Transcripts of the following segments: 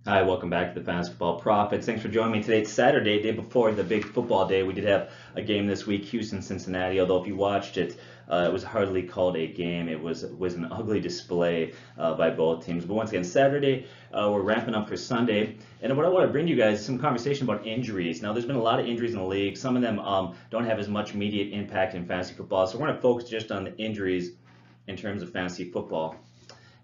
Hi, welcome back to the Basketball Profits. Thanks for joining me today. It's Saturday, day before the big football day. We did have a game this week, Houston-Cincinnati, although if you watched it, it was hardly called a game. It was an ugly display by both teams. But once again, Saturday, we're ramping up for Sunday. And what I want to bring you guys is some conversation about injuries. Now, there's been a lot of injuries in the league. Some of them don't have as much immediate impact in fantasy football. So we're going to focus just on the injuries in terms of fantasy football.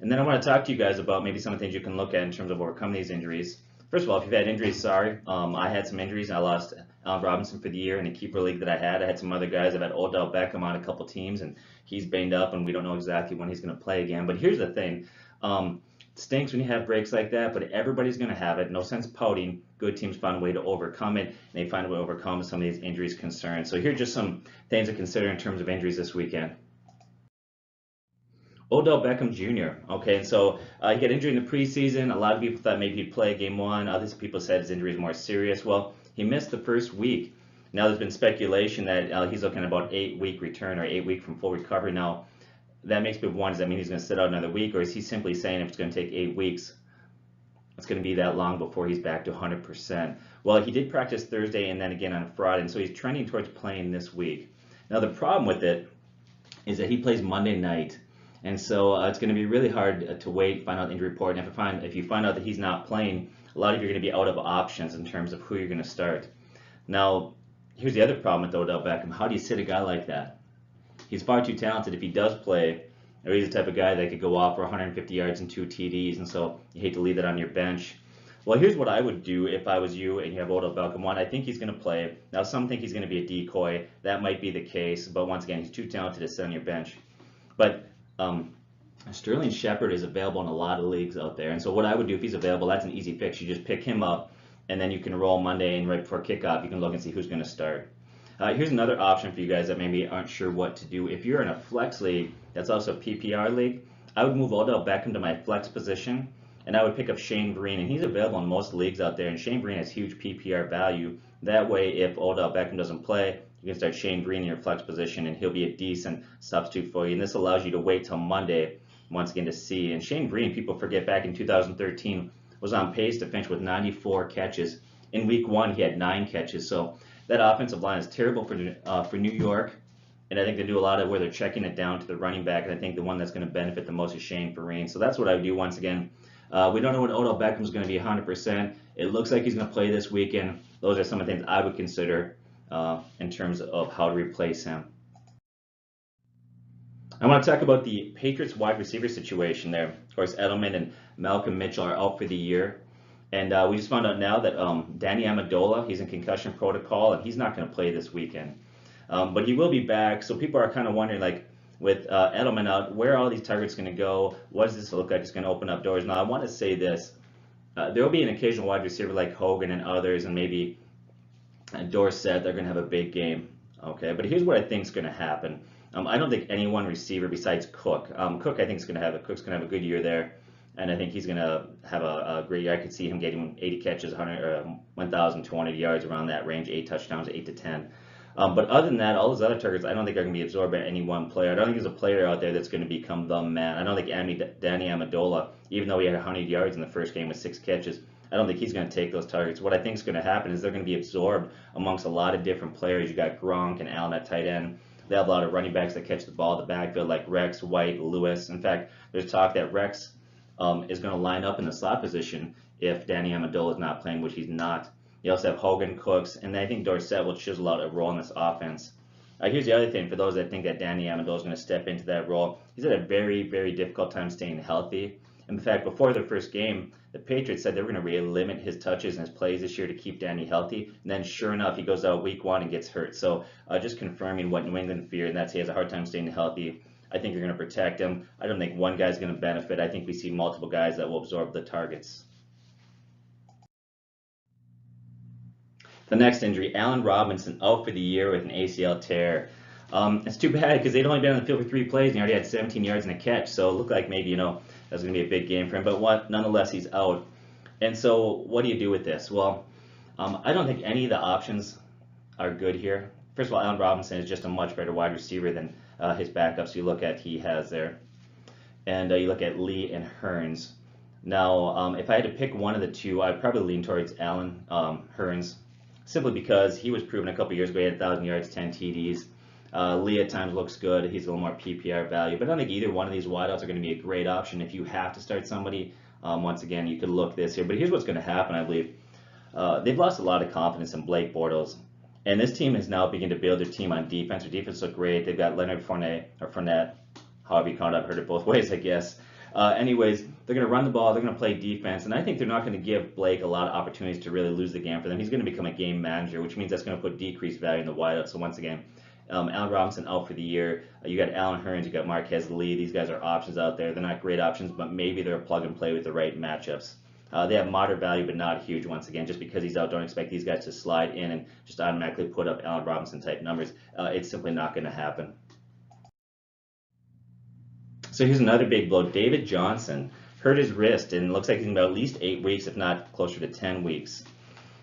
And then I want to talk to you guys about maybe some of the things you can look at in terms of overcoming these injuries. First of all, if you've had injuries, sorry. I had some injuries. I lost Allen Robinson for the year in a keeper league that I had. I had some other guys. I've had Odell Beckham on a couple teams, and he's banged up, and we don't know exactly when he's going to play again. But here's the thing. It stinks when you have breaks like that, but everybody's going to have it. No sense pouting. Good teams find a way to overcome it, and they find a way to overcome some of these injuries concerns. So here are just some things to consider in terms of injuries this weekend. Odell Beckham Jr. Okay, and so he got injured in the preseason. A lot of people thought maybe he'd play game one. Other people said his injury is more serious. Well, he missed the first week. Now there's been speculation that he's looking at about 8-week return or 8 week from full recovery. Now that makes people wonder, does that mean he's going to sit out another week, or is he simply saying if it's going to take 8 weeks, it's going to be that long before he's back to 100%? Well, he did practice Thursday and then again on Friday, and so he's trending towards playing this week. Now the problem with it is that he plays Monday night. And so it's going to be really hard to wait, find out the injury report. And if you find out that he's not playing, a lot of you are going to be out of options in terms of who you're going to start. Now, here's the other problem with Odell Beckham. How do you sit a guy like that? He's far too talented if he does play, or he's the type of guy that could go off for 150 yards and 2 TDs, and so you hate to leave that on your bench. Well, here's what I would do if I was you and you have Odell Beckham. One, I think he's going to play. Now, some think he's going to be a decoy. That might be the case, but once again, he's too talented to sit on your bench. But Sterling Shepard is available in a lot of leagues out there, and so what I would do if he's available, that's an easy fix. You just pick him up, and then you can roll Monday, and right before kickoff, you can look and see who's going to start. Here's another option for you guys that maybe aren't sure what to do. If you're in a flex league, that's also a PPR league, I would move Odell Beckham to my flex position, and I would pick up Shane Greene, and he's available in most leagues out there, and Shane Greene has huge PPR value. That way, if Odell Beckham doesn't play, you can start Shane Greene in your flex position, and he'll be a decent substitute for you. And this allows you to wait till Monday, once again, to see. And Shane Greene, people forget, back in 2013, was on pace to finish with 94 catches. In week one, he had 9 catches. So that offensive line is terrible for New York. And I think they do a lot of where they're checking it down to the running back. And I think the one that's going to benefit the most is Shane Greene. So that's what I would do once again. We don't know when Odell Beckham is going to be 100%. It looks like he's going to play this weekend. Those are some of the things I would consider in terms of how to replace him. I want to talk about the Patriots wide receiver situation there. Of course, Edelman and Malcolm Mitchell are out for the year. And we just found out now that Danny Amendola, he's in concussion protocol, and he's not going to play this weekend. But he will be back, so people are kind of wondering, like, with Edelman out, where are all these targets going to go? What does this look like? It's going to open up doors. Now, I want to say this. There will be an occasional wide receiver like Hogan and others, and maybe Dorsett, they're going to have a big game. Okay, but here's what I think is going to happen. I don't think any one receiver besides Cook. Cook, I think, Cook's going to have a good year there, and I think he's going to have a great year. I could see him getting 80 catches, 1,200 yards, around that range, 8 touchdowns, 8 to 10. But other than that, all those other targets, I don't think are going to be absorbed by any one player. I don't think there's a player out there that's going to become the man. I don't think Danny Amendola, even though he had 100 yards in the first game with 6 catches, I don't think he's going to take those targets. What I think is going to happen is they're going to be absorbed amongst a lot of different players. You got Gronk and Allen at tight end. They have a lot of running backs that catch the ball in the backfield, like Rex, White, Lewis. In fact, there's talk that Rex is going to line up in the slot position if Danny Amendola is not playing, which he's not. You also have Hogan, Cooks, and I think Dorsett will chisel out a role in this offense. Here's the other thing for those that think that Danny Amendola is going to step into that role. He's had a very, very difficult time staying healthy. In fact, before their first game, the Patriots said they were going to really limit his touches and his plays this year to keep Danny healthy. And then, sure enough, he goes out week 1 and gets hurt. So just confirming what New England feared, and that's he has a hard time staying healthy. I think they're going to protect him. I don't think one guy's going to benefit. I think we see multiple guys that will absorb the targets. The next injury, Allen Robinson out for the year with an ACL tear. It's too bad because they'd only been on the field for 3 plays and he already had 17 yards and a catch. So it looked like maybe, that's going to be a big game for him. But nonetheless, he's out. And so what do you do with this? Well, I don't think any of the options are good here. First of all, Allen Robinson is just a much better wide receiver than his backups he has there. And you look at Lee and Hearns. Now, if I had to pick one of the two, I'd probably lean towards Allen Hurns, simply because he was proven a couple years ago. He had 1,000 yards, 10 TDs. Lee at times looks good. He's a little more PPR value, but I don't think either one of these wideouts are going to be a great option if you have to start somebody. Once again, you could look this here, but here's what's going to happen, I believe. They've lost a lot of confidence in Blake Bortles, and this team has now begun to build their team on defense. Their defense look great. They've got Leonard Fournette, however you count it. I've heard it both ways, I guess. Anyways, they're going to run the ball, they're going to play defense, and I think they're not going to give Blake a lot of opportunities to really lose the game for them. He's going to become a game manager, which means that's going to put decreased value in the wideout. So once again, Allen Robinson out for the year. You got Allen Hurns, you got Marquez Lee. These guys are options out there. They're not great options, but maybe they're a plug and play with the right matchups. They have moderate value, but not huge. Once again, just because he's out, don't expect these guys to slide in and just automatically put up Allen Robinson type numbers. It's simply not going to happen. So here's another big blow. David Johnson hurt his wrist and looks like he's about at least 8 weeks, if not closer to 10 weeks.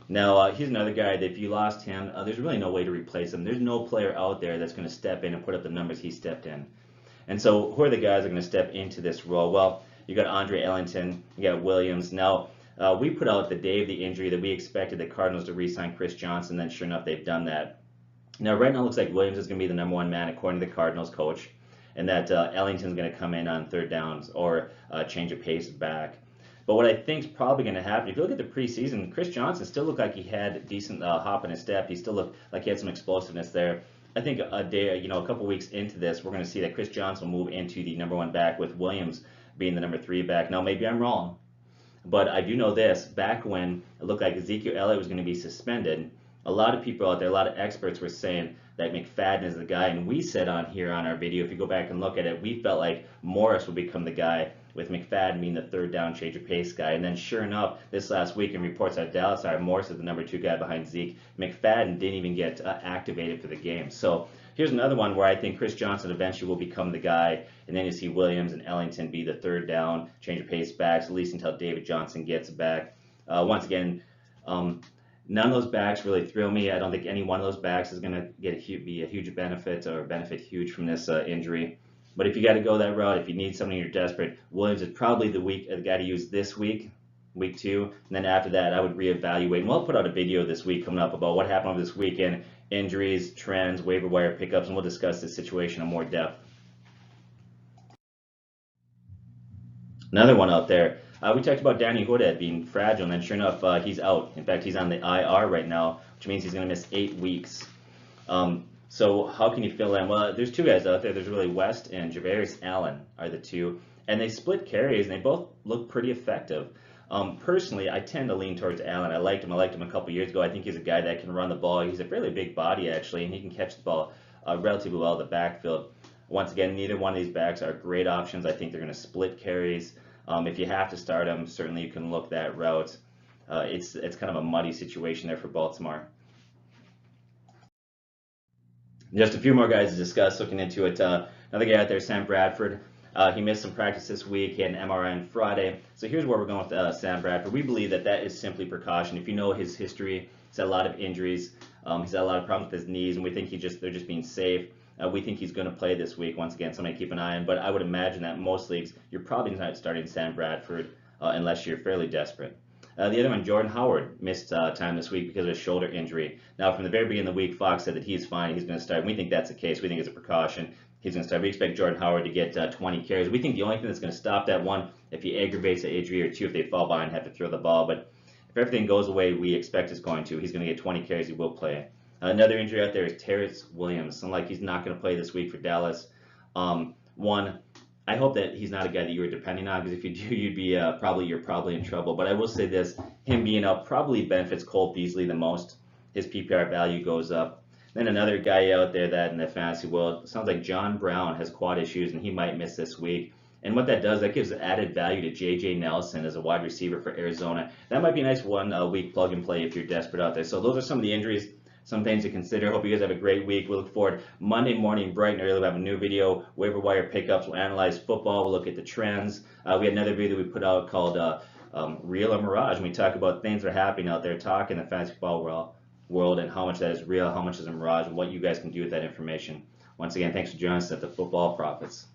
Now, he's another guy that if you lost him, there's really no way to replace him. There's no player out there that's going to step in and put up the numbers he stepped in. And so who are the guys that are going to step into this role? Well, you got Andre Ellington, you got Williams. Now, we put out the day of the injury that we expected the Cardinals to re-sign Chris Johnson, then sure enough, they've done that. Now, right now, it looks like Williams is going to be the #1 man according to the Cardinals coach, and that Ellington's going to come in on third downs or change of pace back. But what I think is probably going to happen, if you look at the preseason, Chris Johnson still looked like he had decent hop in his step. He still looked like he had some explosiveness there. I think a couple weeks into this, we're going to see that Chris Johnson will move into the #1 back with Williams being the #3 back. Now, maybe I'm wrong, but I do know this. Back when it looked like Ezekiel Elliott was going to be suspended, a lot of people out there, a lot of experts were saying that McFadden is the guy, and we said on here on our video, if you go back and look at it, we felt like Morris would become the guy, with McFadden being the third down change of pace guy. And then sure enough, this last week in reports out of Dallas, Morris is the #2 guy behind Zeke. McFadden didn't even get activated for the game. So here's another one where I think Chris Johnson eventually will become the guy, and then you see Williams and Ellington be the third down change of pace backs, at least until David Johnson gets back. Once again, none of those backs really thrill me. I don't think any one of those backs is going to be a huge benefit or benefit huge from this injury. But if you got to go that route, if you need something you're desperate, Williams is probably the guy to use this week, week 2. And then after that, I would reevaluate. And we'll put out a video this week coming up about what happened over this weekend, injuries, trends, waiver wire pickups, and we'll discuss this situation in more depth. Another one out there. We talked about Danny Woodhead being fragile, and then sure enough, he's out. In fact, he's on the IR right now, which means he's going to miss 8 weeks. So how can you fill in? Well, there's 2 guys out there. There's really West and Javarius Allen are the 2, and they split carries, and they both look pretty effective. Personally, I tend to lean towards Allen. I liked him a couple years ago. I think he's a guy that can run the ball. He's a fairly big body, actually, and he can catch the ball relatively well in the backfield. Once again, neither one of these backs are great options. I think they're going to split carries. If you have to start them, certainly you can look that route. It's kind of a muddy situation there for Baltimore. Just a few more guys to discuss looking into it. Another guy out there, Sam Bradford. He missed some practice this week. He had an MRI on Friday. So here's where we're going with Sam Bradford. We believe that is simply precaution. If you know his history, he's had a lot of injuries. He's had a lot of problems with his knees, and we think they're just being safe. We think he's going to play this week. Once again, somebody keep an eye on. But I would imagine that most leagues, you're probably not starting Sam Bradford unless you're fairly desperate. The other one, Jordan Howard, missed time this week because of a shoulder injury. Now, from the very beginning of the week, Fox said that he's fine, he's going to start. We think that's the case. We think it's a precaution. He's going to start. We expect Jordan Howard to get 20 carries. We think the only thing that's going to stop that, one, if he aggravates an injury, or 2, if they fall behind and have to throw the ball. But if everything goes the way we expect it's going to, he's going to get 20 carries. He will play. Another injury out there is Terrence Williams. Sounds like he's not going to play this week for Dallas. One, I hope that he's not a guy that you were depending on, because if you do, you're probably in trouble. But I will say this: him being out probably benefits Cole Beasley the most. His PPR value goes up. Then another guy out there that in the fantasy world, sounds like John Brown has quad issues and he might miss this week. And what that does, that gives added value to J.J. Nelson as a wide receiver for Arizona. That might be a nice week plug and play if you're desperate out there. So those are some of the injuries, some things to consider. Hope you guys have a great week. We look forward Monday morning bright and early. We'll have a new video, waiver wire pickups. We'll analyze football. We'll look at the trends. We had another video we put out called Real or Mirage, and we talk about things that are happening out there, talking the fantasy football world and how much that is real, how much is a mirage, and what you guys can do with that information. Once again, thanks for joining us at the Football Prophets.